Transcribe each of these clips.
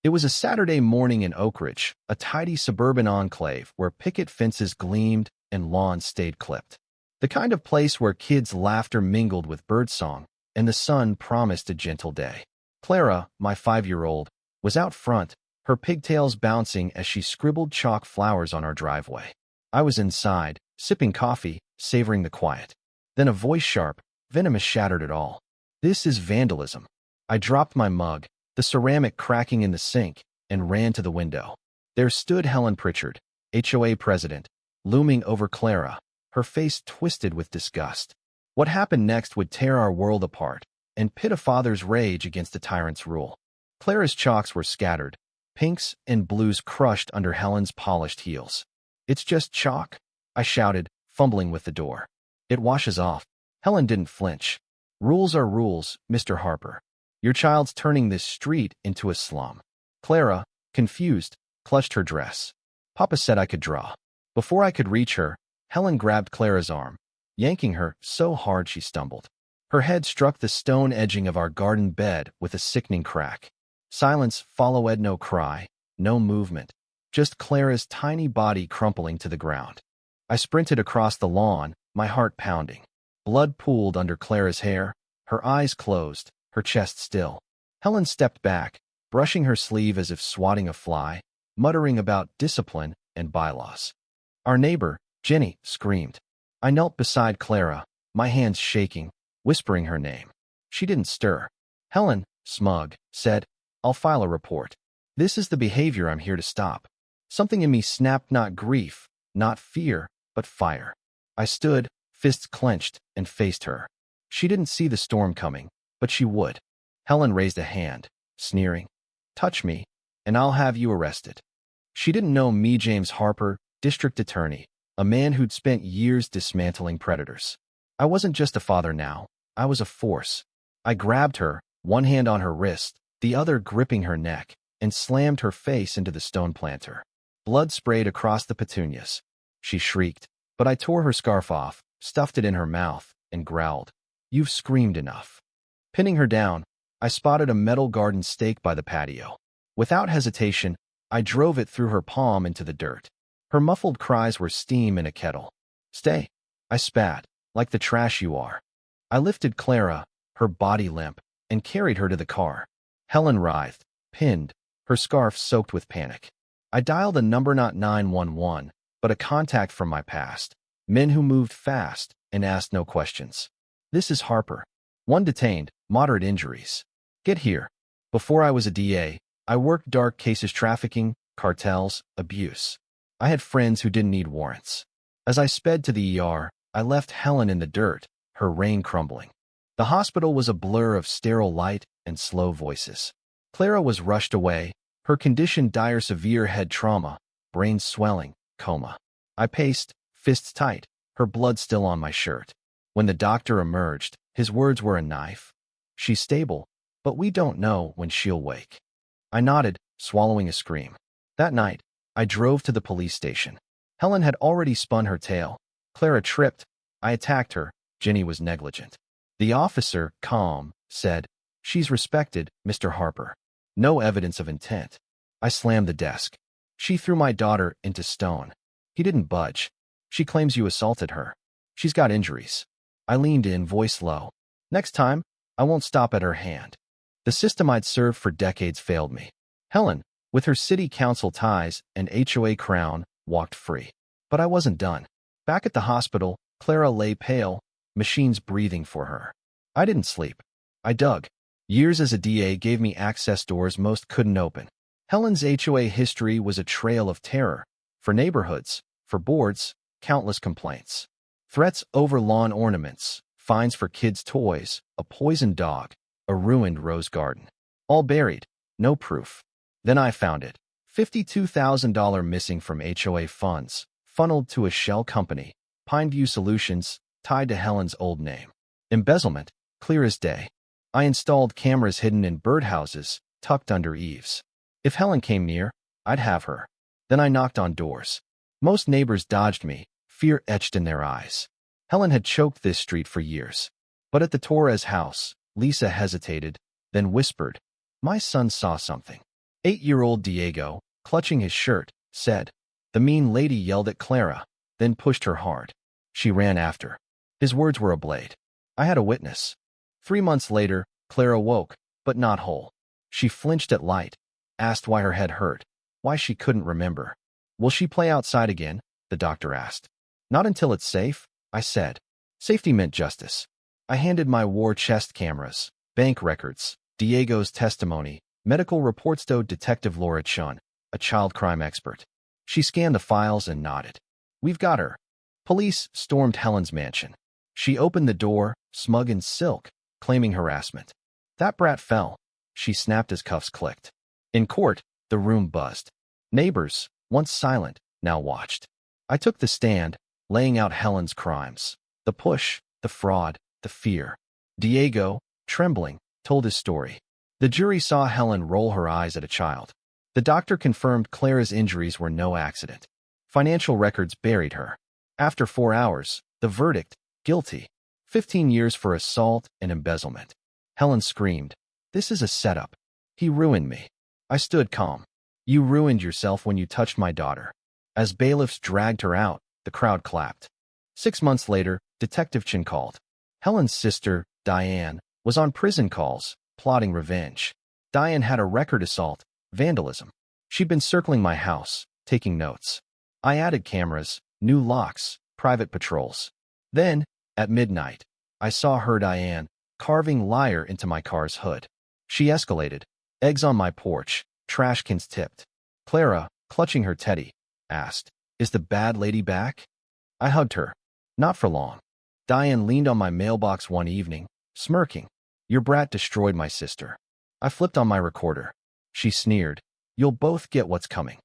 It was a Saturday morning in Oak Ridge, a tidy suburban enclave where picket fences gleamed and lawns stayed clipped. The kind of place where kids' laughter mingled with birdsong, and the sun promised a gentle day. Clara, my 5-year-old, was out front, her pigtails bouncing as she scribbled chalk flowers on our driveway. I was inside, sipping coffee, savoring the quiet. Then a voice sharp, venomous shattered it all. "This is vandalism." I dropped my mug, the ceramic cracking in the sink, and ran to the window. There stood Helen Pritchard, HOA president, looming over Clara, her face twisted with disgust. What happened next would tear our world apart and pit a father's rage against a tyrant's rule. Clara's chalks were scattered, pinks and blues crushed under Helen's polished heels. "It's just chalk," I shouted, fumbling with the door. "It washes off." Helen didn't flinch. "Rules are rules, Mr. Harper. Your child's turning this street into a slum." Clara, confused, clutched her dress. "Papa said I could draw." Before I could reach her, Helen grabbed Clara's arm, yanking her so hard she stumbled. Her head struck the stone edging of our garden bed with a sickening crack. Silence followed, no cry, no movement, just Clara's tiny body crumpling to the ground. I sprinted across the lawn, my heart pounding. Blood pooled under Clara's hair, her eyes closed, her chest still. Helen stepped back, brushing her sleeve as if swatting a fly, muttering about discipline and bylaws. Our neighbor, Jenny, screamed. I knelt beside Clara, my hands shaking, whispering her name. She didn't stir. Helen, smug, said, "I'll file a report. This is the behavior I'm here to stop." Something in me snapped, not grief, not fear, but fire. I stood, fists clenched, and faced her. She didn't see the storm coming, but she would. Helen raised a hand, sneering. "Touch me, and I'll have you arrested." She didn't know me, James Harper, district attorney, a man who'd spent years dismantling predators. I wasn't just a father now, I was a force. I grabbed her, one hand on her wrist, the other gripping her neck, and slammed her face into the stone planter. Blood sprayed across the petunias. She shrieked, but I tore her scarf off, stuffed it in her mouth, and growled, "You've screamed enough." Pinning her down, I spotted a metal garden stake by the patio. Without hesitation, I drove it through her palm into the dirt. Her muffled cries were steam in a kettle. "Stay," I spat, "like the trash you are." I lifted Clara, her body limp, and carried her to the car. Helen writhed, pinned, her scarf soaked with panic. I dialed a number not 911, but a contact from my past. Men who moved fast and asked no questions. "This is Harper. One detained, moderate injuries. Get here." Before I was a DA, I worked dark cases: trafficking, cartels, abuse. I had friends who didn't need warrants. As I sped to the ER, I left Helen in the dirt, her reign crumbling. The hospital was a blur of sterile light and slow voices. Clara was rushed away, her condition dire: severe head trauma, brain swelling, coma. I paced, fists tight, her blood still on my shirt. When the doctor emerged, his words were a knife. "She's stable, but we don't know when she'll wake." I nodded, swallowing a scream. That night, I drove to the police station. Helen had already spun her tale. Clara tripped. I attacked her. Jenny was negligent. The officer, calm, said, "She's respected, Mr. Harper. No evidence of intent." I slammed the desk. "She threw my daughter into stone." He didn't budge. "She claims you assaulted her. She's got injuries." I leaned in, voice low. "Next time, I won't stop at her hand." The system I'd served for decades failed me. Helen, with her city council ties and HOA crown, walked free. But I wasn't done. Back at the hospital, Clara lay pale, machines breathing for her. I didn't sleep. I dug. Years as a DA gave me access doors most couldn't open. Helen's HOA history was a trail of terror. For neighborhoods, for boards, countless complaints. Threats over lawn ornaments, fines for kids' toys, a poisoned dog, a ruined rose garden. All buried, no proof. Then I found it. $52,000 missing from HOA funds, funneled to a shell company, Pineview Solutions, tied to Helen's old name. Embezzlement, clear as day. I installed cameras hidden in birdhouses, tucked under eaves. If Helen came near, I'd have her. Then I knocked on doors. Most neighbors dodged me, fear etched in their eyes. Helen had choked this street for years. But at the Torres house, Lisa hesitated, then whispered, "My son saw something." 8-year-old Diego, clutching his shirt, said. The mean lady yelled at Clara, then pushed her hard. She ran after. His words were a blade. I had a witness. 3 months later, Clara woke, but not whole. She flinched at light, asked why her head hurt, why she couldn't remember. Will she play outside again? The doctor asked. Not until it's safe, I said. Safety meant justice. I handed my war chest cameras, bank records, Diego's testimony, medical reports to Detective Laura Chun, a child crime expert. She scanned the files and nodded. We've got her. Police stormed Helen's mansion. She opened the door, smug in silk, claiming harassment. That brat fell. She snapped as cuffs clicked. In court, the room buzzed. Neighbors, once silent, now watched. I took the stand, laying out Helen's crimes. The push, the fraud, the fear. Diego, trembling, told his story. The jury saw Helen roll her eyes at a child. The doctor confirmed Clara's injuries were no accident. Financial records buried her. After 4 hours, the verdict, guilty. 15 years for assault and embezzlement. Helen screamed, "This is a setup. He ruined me." I stood calm. You ruined yourself when you touched my daughter. As bailiffs dragged her out, the crowd clapped. 6 months later, Detective Chin called. Helen's sister, Diane, was on prison calls, plotting revenge. Diane had a record assault, vandalism. She'd been circling my house, taking notes. I added cameras, new locks, private patrols. Then, at midnight, I saw her, Diane, carving liar into my car's hood. She escalated. Eggs on my porch, trash cans tipped. Clara, clutching her teddy, asked, "Is the bad lady back?" I hugged her. Not for long. Diane leaned on my mailbox one evening, smirking. "Your brat destroyed my sister." I flipped on my recorder. She sneered. "You'll both get what's coming."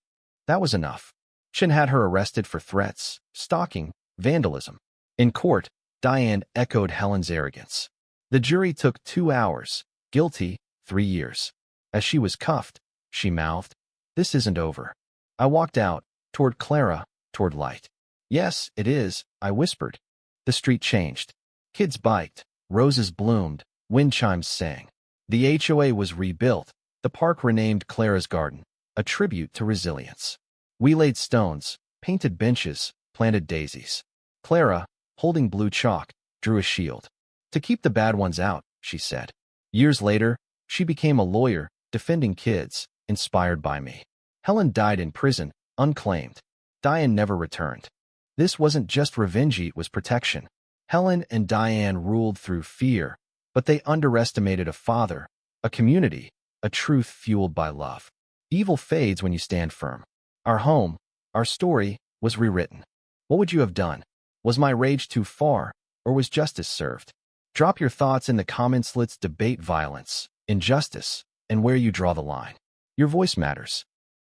That was enough. Chin had her arrested for threats, stalking, vandalism. In court, Diane echoed Helen's arrogance. The jury took 2 hours. Guilty, 3 years. As she was cuffed, she mouthed, "This isn't over." I walked out, toward Clara, toward light. "Yes, it is," I whispered. The street changed. Kids biked, roses bloomed, wind chimes sang. The HOA was rebuilt, the park renamed Clara's Garden, a tribute to resilience. We laid stones, painted benches, planted daisies. Clara, holding blue chalk, drew a shield. "To keep the bad ones out," she said. Years later, she became a lawyer, defending kids, inspired by me. Helen died in prison, unclaimed. Diane never returned. This wasn't just revenge, it was protection. Helen and Diane ruled through fear, but they underestimated a father, a community, a truth fueled by love. Evil fades when you stand firm. Our home, our story, was rewritten. What would you have done? Was my rage too far, or was justice served? Drop your thoughts in the comments. Let's debate violence, injustice, and where you draw the line. Your voice matters.